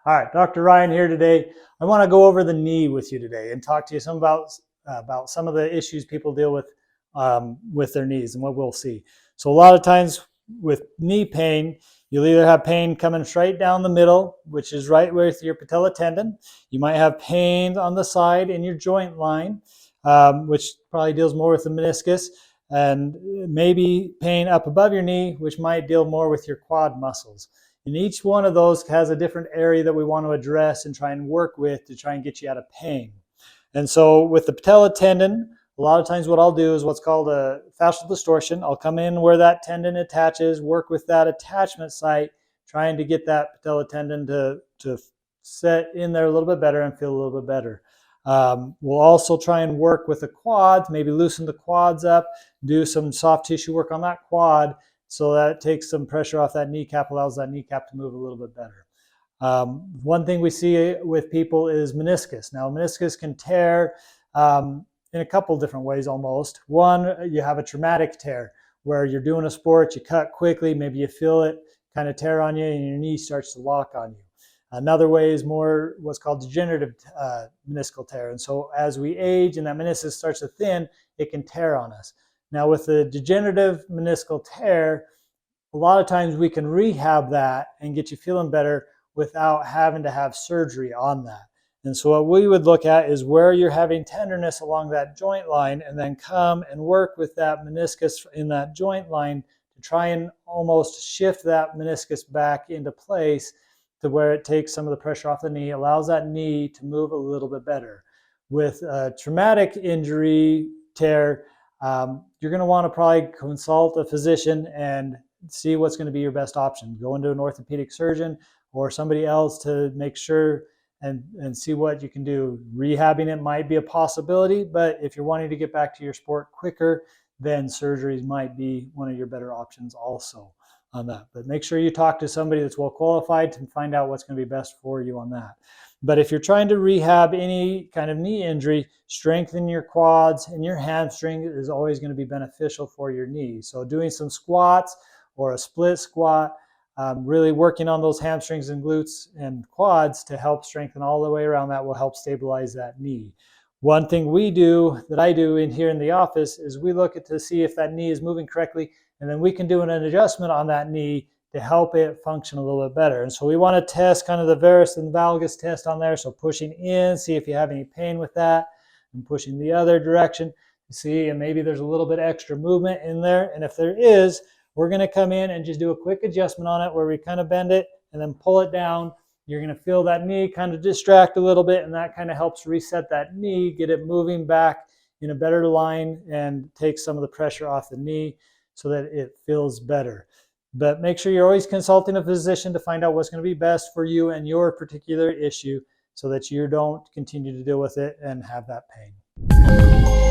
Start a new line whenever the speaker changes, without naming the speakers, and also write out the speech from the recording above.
All right, Dr. Ryan here today. I want to go over the knee with you today and talk to you some about some of the issues people deal with their knees and what we'll see. So a lot of times with knee pain, you'll either have pain coming straight down the middle, which is right with your patella tendon. You might have pain on the side in your joint line, which probably deals more with the meniscus, and maybe pain up above your knee, which might deal more with your quad muscles. And each one of those has a different area that we want to address and try and work with to try and get you out of pain. And so with the patella tendon, a lot of times what I'll do is what's called a fascial distortion. I'll come in where that tendon attaches, work with that attachment site, trying to get that patella tendon to set in there a little bit better and feel a little bit better. We'll also try and work with the quads, maybe loosen the quads up, do some soft tissue work on that quad, so that it takes some pressure off that kneecap, allows that kneecap to move a little bit better. One thing we see with people is meniscus. Now, meniscus can tear in a couple different ways almost. One, you have a traumatic tear where you're doing a sport, you cut quickly, maybe you feel it kind of tear on you and your knee starts to lock on you. Another way is more what's called degenerative meniscal tear. And so as we age and that meniscus starts to thin, it can tear on us. Now with the degenerative meniscal tear, a lot of times we can rehab that and get you feeling better without having to have surgery on that. And so what we would look at is where you're having tenderness along that joint line, and then come and work with that meniscus in that joint line to try and almost shift that meniscus back into place to where it takes some of the pressure off the knee, allows that knee to move a little bit better. With a traumatic injury tear, you're going to want to probably consult a physician and see what's going to be your best option. Go into an orthopedic surgeon or somebody else to make sure and see what you can do. Rehabbing it might be a possibility, but if you're wanting to get back to your sport quicker, then surgeries might be one of your better options also on that. But make sure you talk to somebody that's well qualified to find out what's going to be best for you on that. But if you're trying to rehab any kind of knee injury, strengthen your quads and your hamstring is always going to be beneficial for your knee. So doing some squats or a split squat, really working on those hamstrings and glutes and quads to help strengthen all the way around, that will help stabilize that knee. One thing we do, that I do in here in the office, is we look at to see if that knee is moving correctly, and then we can do an adjustment on that knee to help it function a little bit better. And so we want to test kind of the varus and valgus test on there. So pushing in, see if you have any pain with that, and pushing the other direction, see, and maybe there's a little bit extra movement in there. And if there is, we're going to come in and just do a quick adjustment on it where we kind of bend it and then pull it down. You're going to feel that knee kind of distract a little bit, and that kind of helps reset that knee, get it moving back in a better line and take some of the pressure off the knee so that it feels better. But make sure you're always consulting a physician to find out what's going to be best for you and your particular issue so that you don't continue to deal with it and have that pain.